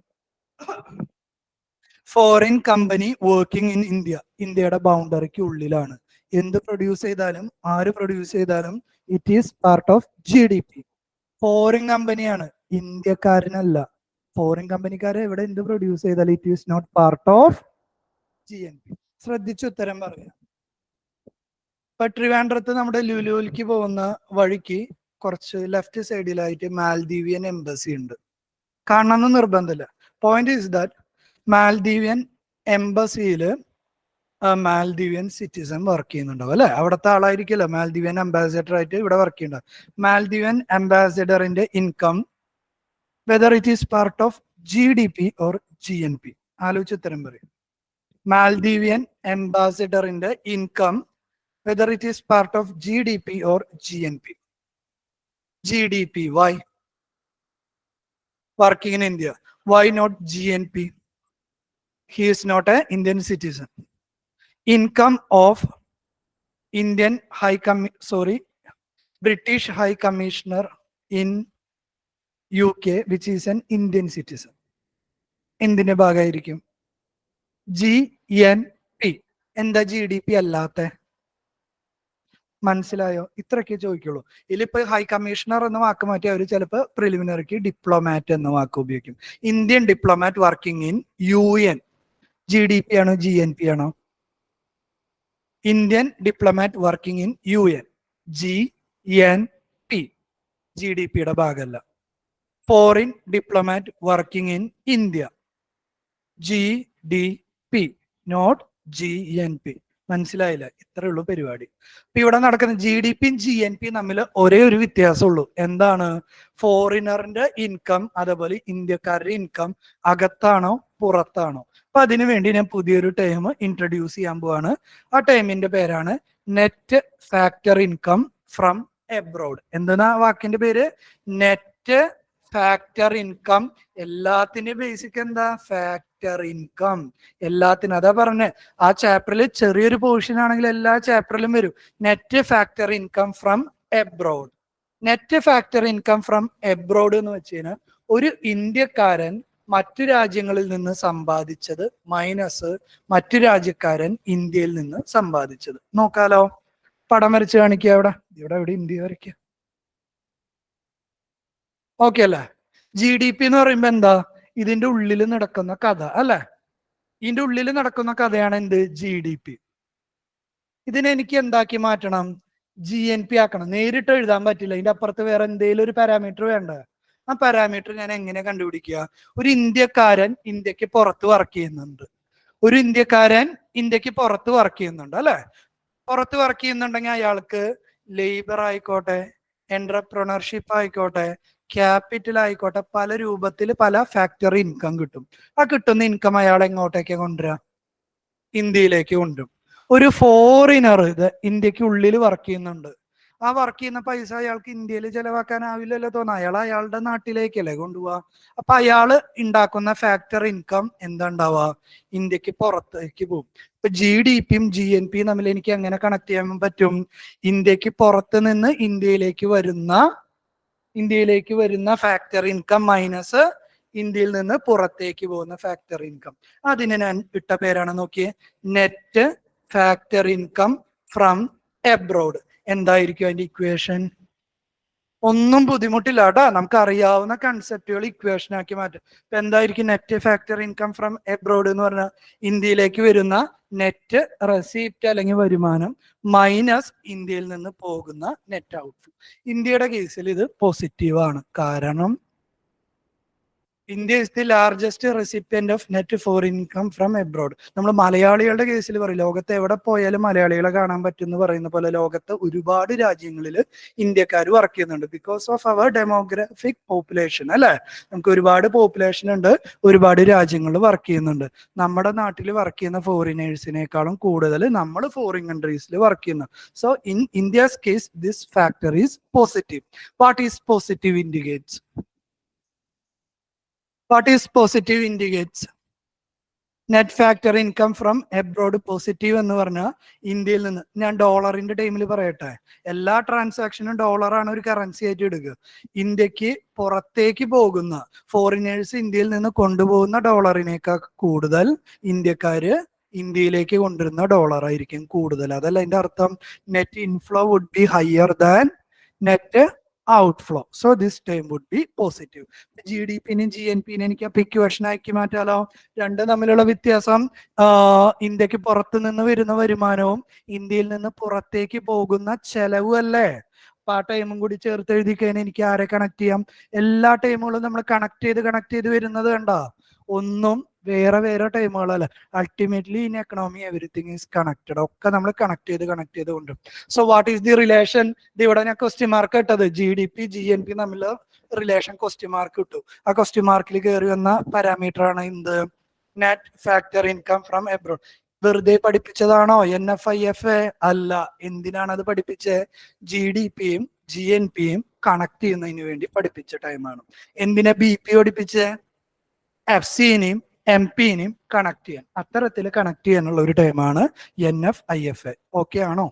Foreign company working in India. ഇന്ത്യയുടെ ബൗണ്ടറിക്ക് ഉള്ളിലാണ്. എന്ത് പ്രൊഡ്യൂസ് ചെയ്താലും ആര് പ്രൊഡ്യൂസ് ചെയ്താലും it is part of GDP. Foreign കമ്പനിയാണ്, ഇന്ത്യക്കാരനല്ല. ഫോറിൻ കമ്പനിക്കാരെ എവിടെ എന്ത് പ്രൊഡ്യൂസ് ചെയ്താലും it is not part of GNP. ശ്രദ്ധിച്ച് ഉത്തരം പറയാം. ഇപ്പൊ ട്രിവാൻഡ്രത്ത് നമ്മുടെ ലുലുവിലേക്ക് പോകുന്ന വഴിക്ക് കുറച്ച് ലെഫ്റ്റ് സൈഡിലായിട്ട് മാൽദീവിയൻ എംബസി ഉണ്ട്. കാണണമെന്ന് നിർബന്ധമില്ല. പോയിന്റ് ഈസ് ദാറ്റ് മാൽദീവിയൻ എംബസിയിൽ മാൽദീവിയൻ സിറ്റിസൺ വർക്ക് ചെയ്യുന്നുണ്ടാവും അല്ലെ? അവിടുത്തെ ആളായിരിക്കുമല്ലോ മാൽദീവിയൻ അംബാസിഡർ ആയിട്ട് ഇവിടെ വർക്ക് ചെയ്യുന്നുണ്ടാവും. മാൽദീവിയൻ അംബാസിഡറിന്റെ income whether it is part of GDP or GNP. ആലോചിച്ച് ഉത്തരം പറയും. മാൽദീവിയൻ അംബാസിഡറിന്റെ income whether it is part of GDP or GNP. GDP. Why? Working in India. Why not GNP? He is not an Indian citizen. Income of British High Commissioner in UK, which is an Indian citizen. എന്തിന്റെ ഭാഗമായിരിക്കും? GNP. എന്താ GDP അല്ലാത്ത? മനസ്സിലായോ? ഇത്രയൊക്കെ ചോദിക്കുള്ളൂ. ഇതിലിപ്പോ high commissioner എന്ന വാക്ക് മാറ്റി അവർ ചിലപ്പോൾ പ്രിലിമിനറിക്ക് diplomat എന്ന വാക്ക് ഉപയോഗിക്കും. Indian diplomat working in UN. GDP ആണോ GNP ആണോ? Indian diplomat working in UN. GNP. GDP-യുടെ ഭാഗമല്ല. Foreign diplomat working in India. GDP, not GNP. മനസ്സിലായില്ല? ഇത്രേ ഉള്ളൂ പരിപാടി. ഇപ്പൊ ഇവിടെ നടക്കുന്ന GDP-യും GNP-യും തമ്മിൽ ഒരേ ഒരു വ്യത്യാസമുള്ളൂ. എന്താണ്? ഫോറിനറിന്റെ ഇൻകം അതേപോലെ ഇന്ത്യക്കാരുടെ ഇൻകം അകത്താണോ പുറത്താണോ? അപ്പൊ അതിനു വേണ്ടി ഞാൻ പുതിയൊരു ടേം ഇൻട്രൊഡ്യൂസ് ചെയ്യാൻ പോവാണ്. ആ ടേമിന്റെ പേരാണ് net factor income from abroad. എന്താണ് ആ വാക്കിന്റെ പേര്? Net factor income. എല്ലാത്തിന്റെ ബേസിക് എന്താ? Factor factor income. എല്ലാത്തിനും അതാ പറഞ്ഞ ആ ചാപ്റ്ററിൽ ചെറിയൊരു പോർഷൻ ആണെങ്കിൽ എല്ലാ ചാപ്റ്ററിലും വരും net factor income from abroad. Net factor income from abroad എന്ന് വെച്ച് കഴിഞ്ഞാൽ ഒരു ഇന്ത്യക്കാരൻ മറ്റു രാജ്യങ്ങളിൽ നിന്ന് സമ്പാദിച്ചത് മൈനസ് മറ്റു രാജ്യക്കാരൻ ഇന്ത്യയിൽ നിന്ന് സമ്പാദിച്ചത്. നോക്കാലോ, പടം വരച്ച് കാണിക്കുക. ഇവിടെ ഇന്ത്യ വരയ്ക്കുക. ഓക്കെ അല്ലേ? GDP എന്ന് പറയുമ്പോ എന്താ? ഇതിന്റെ ഉള്ളിൽ നടക്കുന്ന കഥ അല്ലെ? ഇതിന്റെ ഉള്ളിൽ നടക്കുന്ന കഥയാണ് എന്ത്? GDP. ഇതിനെ എനിക്ക് എന്താക്കി മാറ്റണം? GNP ആക്കണം. നേരിട്ട് എഴുതാൻ പറ്റില്ല, ഇതിന്റെ അപ്പുറത്ത് വേറെ എന്തെങ്കിലും ഒരു പാരാമീറ്റർ വേണ്ട. ആ പാരാമീറ്റർ ഞാൻ എങ്ങനെ കണ്ടുപിടിക്കുക? ഒരു ഇന്ത്യക്കാരൻ ഇന്ത്യക്ക് പുറത്ത് വർക്ക് ചെയ്യുന്നുണ്ട്. ഒരു ഇന്ത്യക്കാരൻ ഇന്ത്യക്ക് പുറത്ത് വർക്ക് ചെയ്യുന്നുണ്ട് അല്ലെ? പുറത്ത് വർക്ക് ചെയ്യുന്നുണ്ടെങ്കിൽ അയാൾക്ക് ലേബർ ആയിക്കോട്ടെ, എന്റർപ്രണർഷിപ്പ് ആയിക്കോട്ടെ, ക്യാപിറ്റൽ ആയിക്കോട്ടെ, പല രൂപത്തിൽ പല ഫാക്ടറി ഇൻകം കിട്ടും. ആ കിട്ടുന്ന ഇൻകം അയാൾ എങ്ങോട്ടേക്ക് കൊണ്ടുവരാ? ഇന്ത്യയിലേക്ക് കൊണ്ടുവരും. ഒരു ഫോറിനർ ഇത് ഇന്ത്യക്ക് ഉള്ളിൽ വർക്ക് ചെയ്യുന്നുണ്ട്. ആ വർക്ക് ചെയ്യുന്ന പൈസ അയാൾക്ക് ഇന്ത്യയിൽ ചെലവാക്കാനാവില്ലല്ലോ തോന്നുന്നു. അയാളുടെ നാട്ടിലേക്കല്ലേ കൊണ്ടുപോവാ. അപ്പൊ അയാള് ഉണ്ടാക്കുന്ന ഫാക്ടറി ഇൻകം എന്താ ഉണ്ടാവുക? ഇന്ത്യക്ക് പുറത്തേക്ക് പോകും. ഇപ്പൊ GDPയും GNPയും തമ്മിൽ എനിക്ക് എങ്ങനെ കണക്ട് ചെയ്യാൻ പറ്റും? ഇന്ത്യക്ക് പുറത്ത് നിന്ന് ഇന്ത്യയിലേക്ക് വരുന്ന ഫാക്ടറി ഇൻകം മൈനസ് ഇന്ത്യയിൽ നിന്ന് പുറത്തേക്ക് പോകുന്ന ഫാക്ടറി ഇൻകം. അതിന് ഞാൻ ഇട്ട പേരാണ്, നോക്കിയേ, net factory income from abroad. എന്തായിരിക്കും അതിന്റെ ഇക്വേഷൻ? ഒന്നും ബുദ്ധിമുട്ടില്ല കേട്ടോ, നമുക്ക് അറിയാവുന്ന കൺസെപ്റ്റുകൾ ഇക്വേഷൻ ആക്കി മാറ്റും. ഇപ്പൊ എന്തായിരിക്കും net factory income from abroad എന്ന് പറഞ്ഞാൽ? ഇന്ത്യയിലേക്ക് വരുന്ന നെറ്റ് റെസീപ്റ്റ് അല്ലെങ്കിൽ വരുമാനം മൈനസ് ഇന്ത്യയിൽ നിന്ന് പോകുന്ന നെറ്റ് ഔട്ട്ഫ്ലോ. ഇന്ത്യയുടെ കേസിൽ ഇത് പോസിറ്റീവ് ആണ്. കാരണം India is the largest recipient of net foreign income from abroad. നമ്മൾ മലയാളികളുടെ കേസിൽ പറയും, ലോകത്ത് എവിടെ പോയാലും മലയാളികളെ കാണാൻ പറ്റും എന്ന് പറയുന്ന പോലെ ലോകത്ത് ഒരുപാട് രാജ്യങ്ങളിൽ ഇന്ത്യക്കാർ വർക്ക് ചെയ്യുന്നുണ്ട്. Because of our demographic population അല്ലെ? നമുക്ക് ഒരുപാട് പോപ്പുലേഷൻ ഉണ്ട്, ഒരുപാട് രാജ്യങ്ങളിൽ വർക്ക് ചെയ്യുന്നുണ്ട്. നമ്മുടെ നാട്ടിൽ വർക്ക് ചെയ്യുന്ന ഫോറിനേഴ്സിനേക്കാളും കൂടുതൽ നമ്മൾ ഫോറിൻ കൺട്രീസിൽ വർക്ക് ചെയ്യുന്നു. So in India's case this factor is positive. What is positive indicates? What is positive indicates? Net factor income from abroad positive എന്ന് പറഞ്ഞാൽ ഇന്ത്യയിൽ നിന്ന്. ഞാൻ ഡോളറിന്റെ ടൈമിൽ പറയട്ടെ, എല്ലാ ട്രാൻസാക്ഷനും ഡോളറാണ് ഒരു കറൻസി ആയിട്ട് എടുക്കുക. ഇന്ത്യക്ക് പുറത്തേക്ക് പോകുന്ന ഫോറിനേഴ്സ് ഇന്ത്യയിൽ നിന്ന് കൊണ്ടുപോകുന്ന ഡോളറിനേക്കാൾ കൂടുതൽ ഇന്ത്യക്കാര് ഇന്ത്യയിലേക്ക് കൊണ്ടുവരുന്ന ഡോളർ ആയിരിക്കും കൂടുതൽ. അതല്ല അതിന്റെ അർത്ഥം. Net inflow would be higher than net outflow. So this time would be positive. GDPനെയും GNPനെയും എനിക്ക് അപ്പൊ ഇക്വേഷൻ ആക്കി മാറ്റാലോ. രണ്ടും തമ്മിലുള്ള വ്യത്യാസം ഇന്ത്യക്ക് പുറത്തു നിന്ന് വരുന്ന വരുമാനവും ഇന്ത്യയിൽ നിന്ന് പുറത്തേക്ക് പോകുന്ന ചെലവും അല്ലേ? അപ്പൊ ആ ടൈമും കൂടി ചേർത്ത് എഴുതി കഴിഞ്ഞാൽ എനിക്ക് ആരെ കണക്ട് ചെയ്യാം? എല്ലാ ടൈമുകളും നമ്മൾ കണക്ട് ചെയ്ത് വരുന്നത് കണ്ടോ? ഒന്നും വേറെ വേറെ ടൈമുകളല്ല. Ultimately in economy everything is connected. ഒക്കെ നമ്മൾ കണക്ട് ചെയ്ത് കൊണ്ട്. So what is the relation? ഇവിടെ ഞാൻ ക്വസ്റ്റ്യൻ മാർക്ക് ഇട്ടത് GDP GNP തമ്മിലുള്ള റിലേഷൻ ക്വസ്റ്റ്യൻ മാർക്ക് ഇട്ടു. ആ ക്വസ്റ്റ്യൻ മാർക്കിൽ കയറി വന്ന പാരാമീറ്റർ ആണ് എന്ത്? Net factor income from abroad. വെറുതെ പഠിപ്പിച്ചതാണോ NFIFA? അല്ല. എന്തിനാണ് അത് പഠിപ്പിച്ചത്? GDPയും GNPയും കണക്ട് ചെയ്യുന്നതിന് വേണ്ടി പഠിപ്പിച്ച ടൈമാണ്. എന്തിനാ BP പഠിപ്പിച്ചത്? FCനെയും MP-നെയും കണക്ട് ചെയ്യാൻ. അത്തരത്തിൽ കണക്ട് ചെയ്യാനുള്ള ഒരു ടൈമാണ് NFIFA. ഓക്കെ ആണോ?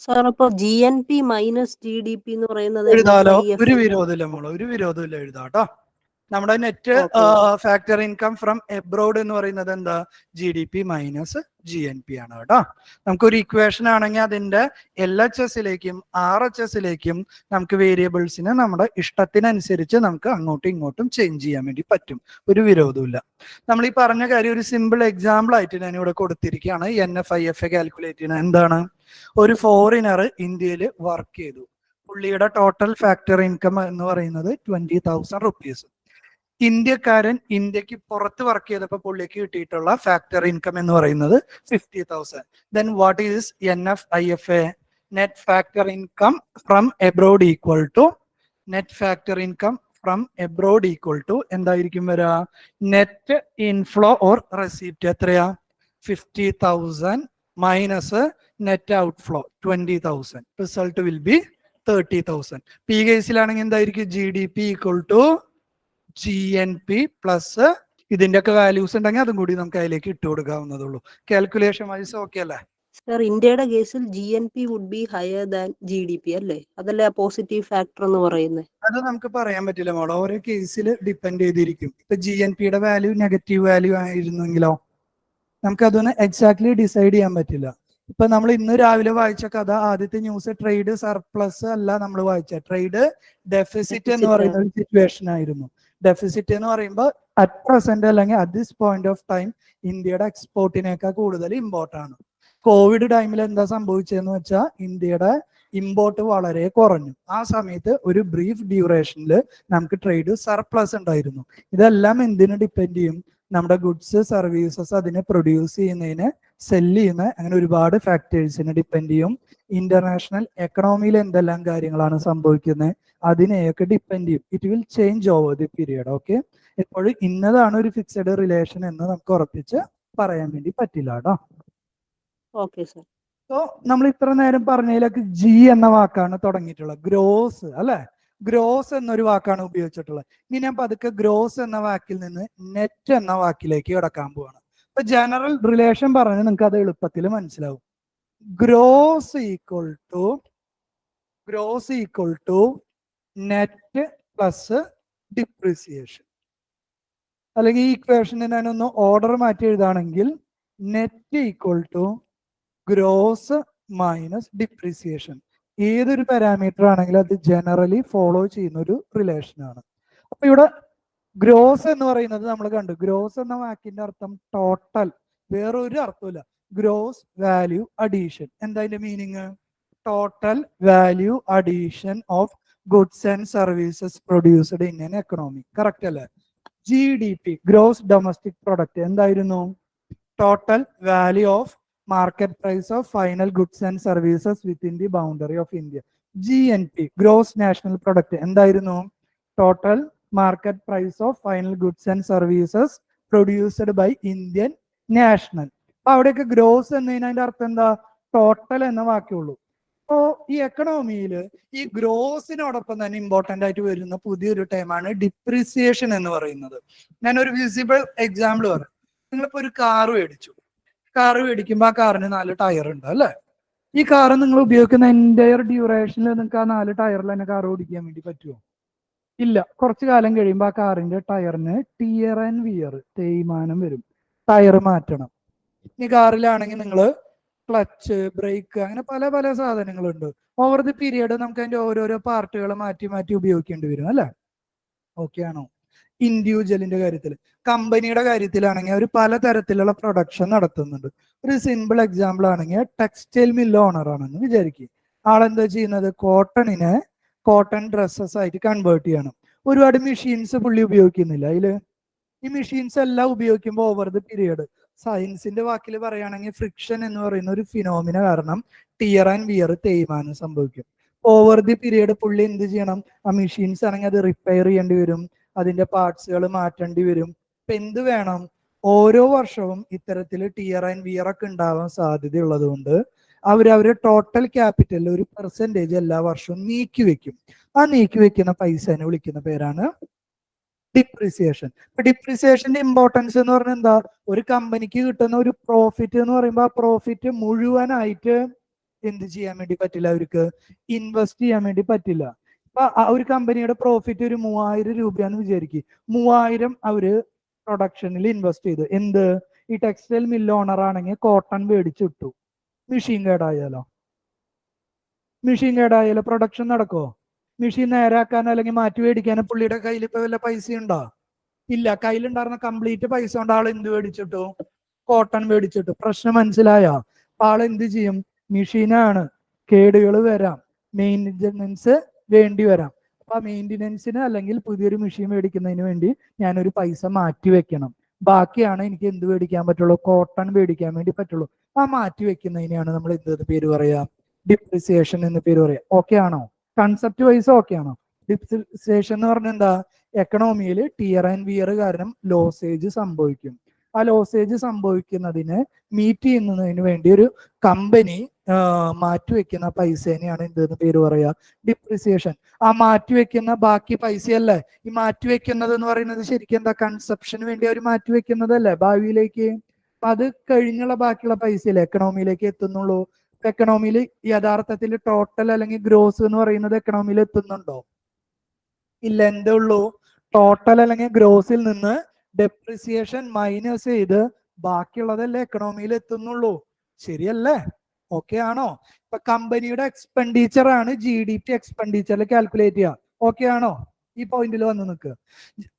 സാർ അപ്പൊ GNP മൈനസ് GDP എന്ന് പറയുന്നത് എഴുതാലോ, ഒരു വിരോധമില്ല മോളോ, ഒരു വിരോധമില്ല, എഴുതാട്ടോ. നമ്മുടെ net factor income from abroad എന്ന് പറയുന്നത് എന്താ? GDP മൈനസ് GNP ആണ് കേട്ടോ. നമുക്കൊരു ഇക്വേഷൻ ആണെങ്കിൽ അതിന്റെ LHSലേക്കും RHSലേക്കും നമുക്ക് വേരിയബിൾസിന് നമ്മുടെ ഇഷ്ടത്തിനനുസരിച്ച് നമുക്ക് അങ്ങോട്ടും ഇങ്ങോട്ടും ചേഞ്ച് ചെയ്യാൻ വേണ്ടി പറ്റും. ഒരു വിരോധമില്ല. നമ്മൾ ഈ പറഞ്ഞ കാര്യം ഒരു സിമ്പിൾ എക്സാമ്പിൾ ആയിട്ട് ഞാൻ ഇവിടെ കൊടുത്തിരിക്കുകയാണ്. NFIFA കാൽക്കുലേറ്റ് ചെയ്യുന്നത് എന്താണ്? ഒരു ഫോറിനർ ഇന്ത്യയിൽ വർക്ക് ചെയ്തു. പുള്ളിയുടെ ടോട്ടൽ ഫാക്ടർ ഇൻകം എന്ന് പറയുന്നത് 20,000 റുപ്പീസ്. ഇന്ത്യക്കാരൻ ഇന്ത്യക്ക് പുറത്ത് വർക്ക് ചെയ്തപ്പോൾ പുള്ളിക്ക് കിട്ടിയിട്ടുള്ള ഫാക്ടർ ഇൻകം എന്ന് പറയുന്നത് 50,000. Then what is NFIFA? Net factor income from abroad equal to എന്തായിരിക്കും വരാ? നെറ്റ് ഇൻഫ്ലോ ഓർ റെസിപ്റ്റ് എത്രയാ? 50,000 minus net outflow 20,000. Result will be 30,000. ഈ കേസിലാണെങ്കിൽ എന്തായിരിക്കും? GDP equal to GNP plus ഇതിന്റെയൊക്കെ വാല്യൂസ് ഉണ്ടെങ്കിൽ അതും കൂടി നമുക്ക് അതിലേക്ക് ഇട്ട് കൊടുക്കാവുന്നതുള്ളൂ. കാൽക്കുലേഷൻ വൈസ് ഓക്കെ അല്ലേ? സർ, ഇന്ത്യയുടെ കേസിൽ GNP would be higher than GDP അല്ലേ? അതല്ലേ ആ പോസിറ്റീവ് ഫാക്ടർ എന്ന് പറയുന്നത്? അത് നമുക്ക് പറയാൻ പറ്റില്ല മോളെ, ഓരോ കേസിൽ ഡിപ്പെൻഡ് ചെയ്തിരിക്കും. ഇപ്പൊ GNPയുടെ വാല്യൂ നെഗറ്റീവ് വാല്യൂ ആയിരുന്നെങ്കിലോ നമുക്കതൊന്ന് എക്സാക്ട്ലി ഡിസൈഡ് ചെയ്യാൻ പറ്റില്ല. ഇപ്പൊ നമ്മൾ ഇന്ന് രാവിലെ വായിച്ച കഥ, ആദ്യത്തെ ന്യൂസ് ട്രേഡ് സർപ്ലസ് അല്ല നമ്മൾ വായിച്ച, ട്രേഡ് ഡെഫിസിറ്റ് എന്ന് പറയുന്ന ഒരു സിറ്റുവേഷൻ ആയിരുന്നു. ഡെഫിസിറ്റ് എന്ന് പറയുമ്പോൾ അറ്റ് പ്രസന്റ് അല്ലെങ്കിൽ at this point of time ഇന്ത്യയുടെ എക്സ്പോർട്ടിനേക്കാൾ കൂടുതൽ ഇമ്പോർട്ട് ആണ്. കോവിഡ് ടൈമിൽ എന്താ സംഭവിച്ചതെന്ന് വെച്ചാൽ ഇന്ത്യയുടെ ഇമ്പോർട്ട് വളരെ കുറഞ്ഞു. ആ സമയത്ത് ഒരു ബ്രീഫ് ഡ്യൂറേഷനിൽ നമുക്ക് ട്രേഡ് സർപ്ലസ് ഉണ്ടായിരുന്നു. ഇതെല്ലാം എന്തിനു ഡിപ്പെൻഡ് ചെയ്യും? നമ്മുടെ ഗുഡ്സ് സർവീസസ് അതിനെ പ്രൊഡ്യൂസ് ചെയ്യുന്നതിന്, സെല്ല് ചെയ്യുന്ന, അങ്ങനെ ഒരുപാട് ഫാക്ടേഴ്സിനെ ഡിപ്പെൻഡ് ചെയ്യും. ഇന്റർനാഷണൽ എക്കണോമിയിൽ എന്തെല്ലാം കാര്യങ്ങളാണ് സംഭവിക്കുന്നത് അതിനെയൊക്കെ ഡിപ്പെൻഡ് ചെയ്യും. It will change over the period. Okay, എപ്പോഴും ഇന്നതാണ് ഒരു ഫിക്സഡ് റിലേഷൻ എന്ന് നമുക്ക് ഉറപ്പിച്ച് പറയാൻ വേണ്ടി പറ്റില്ല കേട്ടോ. Okay sir. സോ നമ്മൾ ഇത്ര നേരം പറഞ്ഞതിലേക്ക് ജി എന്ന വാക്കാണ് തുടങ്ങിയിട്ടുള്ളത്. ഗ്രോസ് അല്ലെ? ഗ്രോസ് എന്നൊരു വാക്കാണ് ഉപയോഗിച്ചിട്ടുള്ളത്. ഇനി ഞാൻ പതുക്കെ ഗ്രോസ് എന്ന വാക്കിൽ നിന്ന് നെറ്റ് എന്ന വാക്കിലേക്ക് കിടക്കാൻ പോവാണ്. ഇപ്പൊ ജനറൽ റിലേഷൻ പറഞ്ഞ് നിങ്ങൾക്ക് അത് എളുപ്പത്തിൽ മനസ്സിലാവും. Gross equal to net plus depreciation. അല്ലെങ്കിൽ ഈ ഇക്വേഷനെ ഞാനൊന്ന് ഓർഡർ മാറ്റി എഴുതാണെങ്കിൽ net equal to gross minus depreciation. ഏതൊരു പാരാമീറ്റർ ആണെങ്കിലും അത് ജനറലി ഫോളോ ചെയ്യുന്ന ഒരു റിലേഷൻ ആണ്. അപ്പൊ ഇവിടെ ഗ്രോസ് എന്ന് പറയുന്നത് നമ്മൾ കണ്ടു. ഗ്രോസ് എന്ന വാക്കിന്റെ അർത്ഥം ടോട്ടൽ, വേറൊരു അർത്ഥമില്ല. Gross value addition. എന്താ അതിന്റെ meaning? Total value addition of goods and services produced in an economy. Correct അല്ലേ? GDP, ഗ്രോസ് ഡൊമസ്റ്റിക് പ്രൊഡക്റ്റ്, എന്തായിരുന്നു? Total value of market price of final goods and services within the boundary of India. GNP, gross national product, എന്തായിരുന്നു? Total market price of final goods and services produced by Indian national. അപ്പൊ അവിടെയൊക്കെ gross എന്നതിന്റെ അർത്ഥം എന്താ? Total എന്ന വാക്കുള്ളൂ. അപ്പോ ഈ എക്കണോമിയിൽ ഈ ഗ്രോസിനോടൊപ്പം തന്നെ ഇമ്പോർട്ടന്റ് ആയിട്ട് വരുന്ന പുതിയൊരു ടൈമാണ് ഡിപ്രിസിയേഷൻ എന്ന് പറയുന്നത്. ഞാനൊരു വിസിബിൾ എക്സാമ്പിൾ പറയാം. നിങ്ങളിപ്പോ ഒരു കാറ് മേടിച്ചു. കാറ് മേടിക്കുമ്പോൾ ആ കാറിന് 4 ടയർ ഉണ്ട് അല്ലെ? ഈ കാറ് നിങ്ങൾ ഉപയോഗിക്കുന്ന എൻറ്റയർ ഡ്യൂറേഷനിൽ നിങ്ങൾക്ക് ആ 4 ടയറിൽ തന്നെ കാർ ഓടിക്കാൻ വേണ്ടി പറ്റുമോ? ഇല്ല. കുറച്ചു കാലം കഴിയുമ്പോൾ ആ കാറിന്റെ ടയറിന് ടിയർ ആൻഡ് വിയർ, തേയ്മാനം വരും. ടയർ മാറ്റണം. ഈ കാറിലാണെങ്കിൽ നിങ്ങൾ ക്ലച്ച്, ബ്രേക്ക്, അങ്ങനെ പല പല സാധനങ്ങളുണ്ട്. ഓവർ ദി പീരിയഡ് നമുക്ക് അതിന്റെ ഓരോരോ പാർട്ടുകൾ മാറ്റി മാറ്റി ഉപയോഗിക്കേണ്ടി വരും അല്ലെ? ഓക്കെ ആണോ? ഇൻഡിവിജ്വലിന്റെ കാര്യത്തിൽ, കമ്പനിയുടെ കാര്യത്തിലാണെങ്കിൽ അവർ പലതരത്തിലുള്ള പ്രൊഡക്ഷൻ നടത്തുന്നുണ്ട്. ഒരു സിമ്പിൾ എക്സാമ്പിൾ ആണെങ്കിൽ ടെക്സ്റ്റൈൽ മില്ല് ഓണർ ആണെന്ന് വിചാരിക്കുക. ആളെന്താ ചെയ്യുന്നത്? കോട്ടൺ ഡ്രസ്സസ് ആയിട്ട് കൺവേർട്ട് ചെയ്യണം. ഒരുപാട് മെഷീൻസ് പുള്ളി ഉപയോഗിക്കുന്നില്ല അതില്. ഈ മെഷീൻസ് എല്ലാം ഉപയോഗിക്കുമ്പോൾ ഓവർ ദി പീരിയഡ്, സയൻസിന്റെ വാക്കിൽ പറയുകയാണെങ്കിൽ ഫ്രിക്ഷൻ എന്ന് പറയുന്ന ഒരു ഫിനോമിന കാരണം ടിയർ ആൻഡ് വിയർ, തേയ്മാനം സംഭവിക്കും. ഓവർ ദി പീരിയഡ് പുള്ളി എന്ത് ചെയ്യണം? ആ മെഷീൻസ് ആണെങ്കിൽ അത് റിപ്പയർ ചെയ്യേണ്ടി വരും, അതിന്റെ പാർട്സുകൾ മാറ്റേണ്ടി വരും. ഇപ്പൊ എന്ത് വേണം? ഓരോ വർഷവും ഇത്തരത്തിൽ ടിയർ ആൻഡ് വിയർ ഒക്കെ ഉണ്ടാവാൻ സാധ്യതയുള്ളത് കൊണ്ട് അവരവരുടെ ടോട്ടൽ ക്യാപിറ്റൽ ഒരു പെർസെൻറ്റേജ് എല്ലാ വർഷവും നീക്കി വെക്കും. ആ നീക്കി വെക്കുന്ന പൈസനെ വിളിക്കുന്ന പേരാണ് ഡിപ്രിസിയേഷൻ. ഇപ്പൊ ഡിപ്രിസിയേഷന്റെ ഇമ്പോർട്ടൻസ് എന്ന് പറഞ്ഞാൽ എന്താ? ഒരു കമ്പനിക്ക് കിട്ടുന്ന ഒരു പ്രോഫിറ്റ് എന്ന് പറയുമ്പോൾ ആ പ്രോഫിറ്റ് മുഴുവനായിട്ട് എന്ത് ചെയ്യാൻ വേണ്ടി പറ്റില്ല? അവർക്ക് ഇൻവെസ്റ്റ് ചെയ്യാൻ വേണ്ടി പറ്റില്ല. ഇപ്പൊ ആ ഒരു കമ്പനിയുടെ പ്രോഫിറ്റ് ഒരു 3000 രൂപയാന്ന് വിചാരിക്കും. 3000 അവര് പ്രൊഡക്ഷനിൽ ഇൻവെസ്റ്റ് ചെയ്തു. എന്ത്? ഈ ടെക്സ്റ്റൈൽ മില്ല് ഓണർ ആണെങ്കിൽ കോട്ടൺ മേടിച്ചിട്ടു. മെഷീൻ കേടായാലോ? പ്രൊഡക്ഷൻ നടക്കുമോ? മെഷീൻ നേരാക്കാനോ അല്ലെങ്കിൽ മാറ്റി മേടിക്കാനോ പുള്ളിയുടെ കയ്യിൽ ഇപ്പൊ വല്ല പൈസ ഉണ്ടോ? ഇല്ല. കയ്യിലുണ്ടായിരുന്ന കംപ്ലീറ്റ് പൈസ കൊണ്ട് ആൾ എന്ത് മേടിച്ചിട്ടു? കോട്ടൺ മേടിച്ചിട്ടു. പ്രശ്നം മനസ്സിലായോ? ആൾ എന്ത് ചെയ്യും? മെഷീനാണ്, കേടുകൾ വരാം, മെയിൻ്റനൻസ് വേണ്ടി വരാം. അപ്പൊ ആ മെയിൻ്റനൻസിന് അല്ലെങ്കിൽ പുതിയൊരു മെഷീൻ മേടിക്കുന്നതിന് വേണ്ടി ഞാനൊരു പൈസ മാറ്റി വെക്കണം. ബാക്കിയാണ് എനിക്ക് എന്ത് മേടിക്കാൻ പറ്റുള്ളൂ? കോട്ടൺ മേടിക്കാൻ വേണ്ടി പറ്റുള്ളൂ. ആ മാറ്റി വെക്കുന്നതിനെയാണ് നമ്മൾ എന്ത് പേര് പറയാ? ഡിപ്രിസിയേഷൻ എന്ന് പേര് പറയാം. ഓക്കെ ആണോ? കൺസെപ്റ്റ് വൈസ് ഓക്കെ ആണോ? ഡിപ്രിസിയേഷൻ എന്ന് പറഞ്ഞാൽ എന്താ? എക്കണോമിയിൽ ടിയർ ആൻഡ് വിയർ കാരണം ലോസേജ് സംഭവിക്കും. ആ ലോസേജ് സംഭവിക്കുന്നതിന് മീറ്റ് ചെയ്യുന്നതിന് വേണ്ടി ഒരു കമ്പനി മാറ്റിവെക്കുന്ന പൈസേനെയാണ് എന്തെന്ന് പേര് പറയാ, ഡിപ്രിസിയേഷൻ. ആ മാറ്റിവെക്കുന്ന ബാക്കി പൈസയല്ലേ ഈ മാറ്റിവെക്കുന്നത് എന്ന് പറയുന്നത്, ശരിക്കും എന്താ, കൺസപ്ഷന് വേണ്ടി അവർ മാറ്റിവെക്കുന്നതല്ലേ ഭാവിയിലേക്ക്. അപ്പൊ അത് കഴിഞ്ഞുള്ള ബാക്കിയുള്ള പൈസയില്ലേ എക്കണോമിയിലേക്ക് എത്തുന്നുള്ളൂ. എക്കണോമിയിൽ യഥാർത്ഥത്തിൽ ടോട്ടൽ അല്ലെങ്കിൽ ഗ്രോസ് എന്ന് പറയുന്നത് എക്കണോമിയിൽ എത്തുന്നുണ്ടോ? ഇല്ല. എന്തേ ഉള്ളൂ, ടോട്ടൽ അല്ലെങ്കിൽ ഗ്രോസിൽ നിന്ന് ഡെപ്രിസിയേഷൻ മൈനസ് ചെയ്ത് ബാക്കിയുള്ളതല്ലേ എക്കണോമിയിൽ എത്തുന്നുള്ളൂ. ശരിയല്ലേ? ഓക്കെ ആണോ? ഇപ്പൊ കമ്പനിയുടെ എക്സ്പെൻഡിച്ചർ ആണ് GDP എക്സ്പെൻഡിച്ചറിൽ കാൽക്കുലേറ്റ് ചെയ്യുക. ഓക്കെ ആണോ? ഈ പോയിന്റിൽ വന്ന് നിൽക്കുക.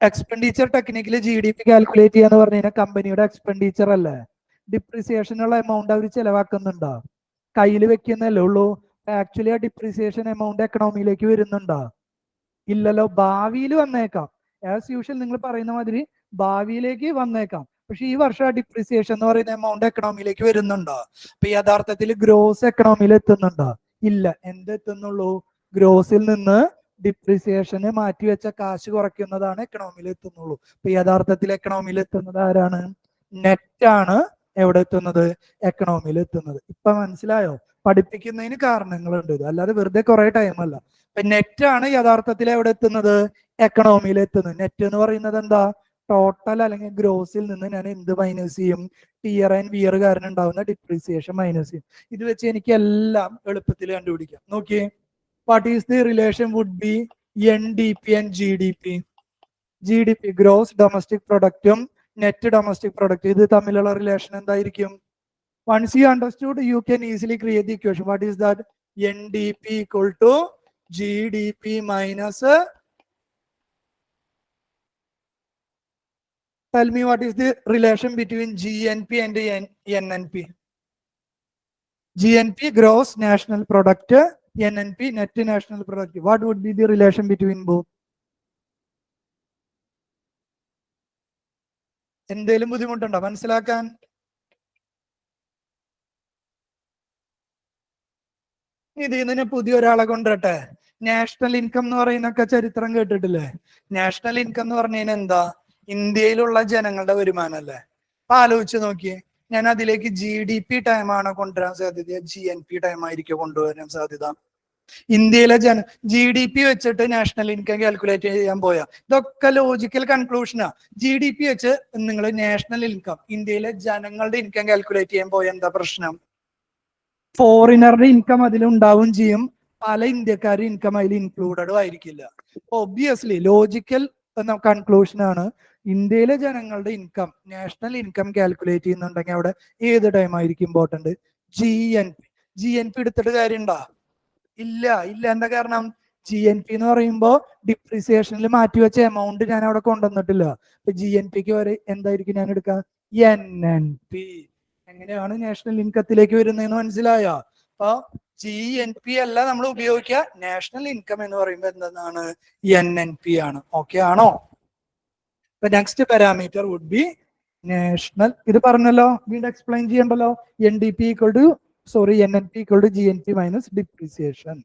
എക്സ്പെൻഡിച്ചർ ടെക്നിക്കലി GDP കാൽക്കുലേറ്റ് ചെയ്യാന്ന് പറഞ്ഞു കഴിഞ്ഞാൽ കമ്പനിയുടെ എക്സ്പെൻഡിച്ചർ അല്ലേ. ഡിപ്രിസിയേഷനുള്ള എമൗണ്ട് അവർ ചെലവാക്കുന്നുണ്ടോ? കയ്യിൽ വെക്കുന്നല്ലേ ഉള്ളൂ. ആക്ച്വലി ആ ഡിപ്രിസിയേഷൻ എമൗണ്ട് എക്കണോമിയിലേക്ക് വരുന്നുണ്ടോ? ഇല്ലല്ലോ. ഭാവിയിൽ വന്നേക്കാം. ആസ് യൂഷ്വൽ നിങ്ങൾ പറയുന്ന മാതിരി ഭാവിയിലേക്ക് വന്നേക്കാം. പക്ഷെ ഈ വർഷം ആ ഡിപ്രിസിയേഷൻ എന്ന് പറയുന്ന എമൗണ്ട് എക്കണോമിയിലേക്ക് വരുന്നുണ്ടോ? അപ്പൊ യഥാർത്ഥത്തിൽ ഗ്രോസ് എക്കണോമിയിൽ എത്തുന്നുണ്ടോ? ഇല്ല. എന്തെത്തുന്നുള്ളൂ? ഗ്രോസിൽ നിന്ന് ഡിപ്രിസിയേഷന് മാറ്റിവെച്ച കാശ് കുറയ്ക്കുന്നതാണ് എക്കണോമിയിൽ എത്തുന്നുള്ളൂ. അപ്പൊ യഥാർത്ഥത്തിൽ എക്കണോമിയിൽ എത്തുന്നത് ആരാണ്? നെറ്റ് ആണ് എവിടെ എത്തുന്നത്? എക്കണോമിയിൽ എത്തുന്നത്. ഇപ്പൊ മനസ്സിലായോ? പഠിപ്പിക്കുന്നതിന് കാരണങ്ങളുണ്ട്, അല്ലാതെ വെറുതെ കുറെ ടൈം അല്ല. ഇപ്പൊ നെറ്റ് ആണ് യഥാർത്ഥത്തിൽ എവിടെ എത്തുന്നത്? എക്കണോമിയിൽ എത്തുന്നത്. നെറ്റ് എന്ന് പറയുന്നത് എന്താ? ടോട്ടൽ അല്ലെങ്കിൽ ഗ്രോസിൽ നിന്ന് ഞാൻ എന്ത് മൈനസ് ചെയ്യും? ടിയർ ആൻഡ് വിയർ കാരണം ഉണ്ടാവുന്ന ഡിപ്രീസിയേഷൻ മൈനസ് ചെയ്യും. ഇത് വെച്ച് എനിക്ക് എല്ലാം എളുപ്പത്തിൽ കണ്ടുപിടിക്കാം. നോക്കിയേ, what is the relation would be NDP and GDP? GDP gross domestic പ്രൊഡക്റ്റും നെറ്റ് ഡൊമസ്റ്റിക് പ്രൊഡക്റ്റ്, ഇത് തമ്മിലുള്ള റിലേഷൻ എന്തായിരിക്കും? Once you understood, you can easily create the equation. What is that? NDP equal to GDP minus. Tell me what is the relation between GNP and NNP? GNP gross national product, NNP net national product. What would be the relation between both? എന്തെങ്കിലും ബുദ്ധിമുട്ടുണ്ടോ മനസ്സിലാക്കാൻ? ഇതിന് പുതിയ ഒരാളെ കൊണ്ടുവരട്ടെ. National income എന്ന് പറയുന്നൊക്കെ ചരിത്രം കേട്ടിട്ടില്ലേ? നാഷണൽ ഇൻകം എന്ന് പറഞ്ഞു കഴിഞ്ഞാൽ എന്താ? ഇന്ത്യയിലുള്ള ജനങ്ങളുടെ വരുമാനം അല്ലേ. അപ്പൊ ആലോചിച്ച് നോക്കിയേ, ഞാൻ അതിലേക്ക് GDP ടൈമാണ് കൊണ്ടുവരാൻ സാധ്യത, GNP ടൈം ആയിരിക്കും കൊണ്ടുവരാൻ സാധ്യത? ഇന്ത്യയിലെ GDP വെച്ചിട്ട് നാഷണൽ ഇൻകം കാൽക്കുലേറ്റ് ചെയ്യാൻ പോയാ ഇതൊക്കെ ലോജിക്കൽ കൺക്ലൂഷനാ. GDP വെച്ച് നിങ്ങൾ നാഷണൽ ഇൻകം, ഇന്ത്യയിലെ ജനങ്ങളുടെ ഇൻകം കാൽക്കുലേറ്റ് ചെയ്യാൻ പോയ എന്താ പ്രശ്നം? ഫോറിനറുടെ ഇൻകം അതിലുണ്ടാവും ചെയ്യും, പല ഇന്ത്യക്കാരുടെ ഇൻകം അതിൽ ഇൻക്ലൂഡഡും ആയിരിക്കില്ല. ഒബ്വിയസ്ലി ലോജിക്കൽ എന്ന കൺക്ലൂഷൻ ആണ്, ഇന്ത്യയിലെ ജനങ്ങളുടെ ഇൻകം, നാഷണൽ ഇൻകം കാൽക്കുലേറ്റ് ചെയ്യുന്നുണ്ടെങ്കിൽ അവിടെ ഏത് ടൈം ആയിരിക്കും ഇമ്പോർട്ടന്റ്? GNP എടുത്തിട്ട് കാര്യമുണ്ടോ? ഇല്ല. എന്താ കാരണം? GNP എന്ന് പറയുമ്പോൾ ഡിപ്രിസിയേഷനിൽ മാറ്റിവെച്ച എമൗണ്ട് ഞാൻ അവിടെ കൊണ്ടുവന്നിട്ടില്ല. അപ്പൊ GNPക്ക് വരെ എന്തായിരിക്കും ഞാൻ എടുക്കുക? NNP. എങ്ങനെയാണ് നാഷണൽ ഇൻകത്തിലേക്ക് വരുന്നതെന്ന് മനസ്സിലായോ? അപ്പൊ GNP അല്ല നമ്മൾ ഉപയോഗിക്കുക, നാഷണൽ ഇൻകം എന്ന് പറയുമ്പോൾ എന്താണ്? NNP ആണ്. ഓക്കെ ആണോ? Next parameter would be national. ഇത് പറഞ്ഞല്ലോ, വീണ്ടും എക്സ്പ്ലെയിൻ ചെയ്യണ്ടല്ലോ. NNP equal to GNP minus depreciation.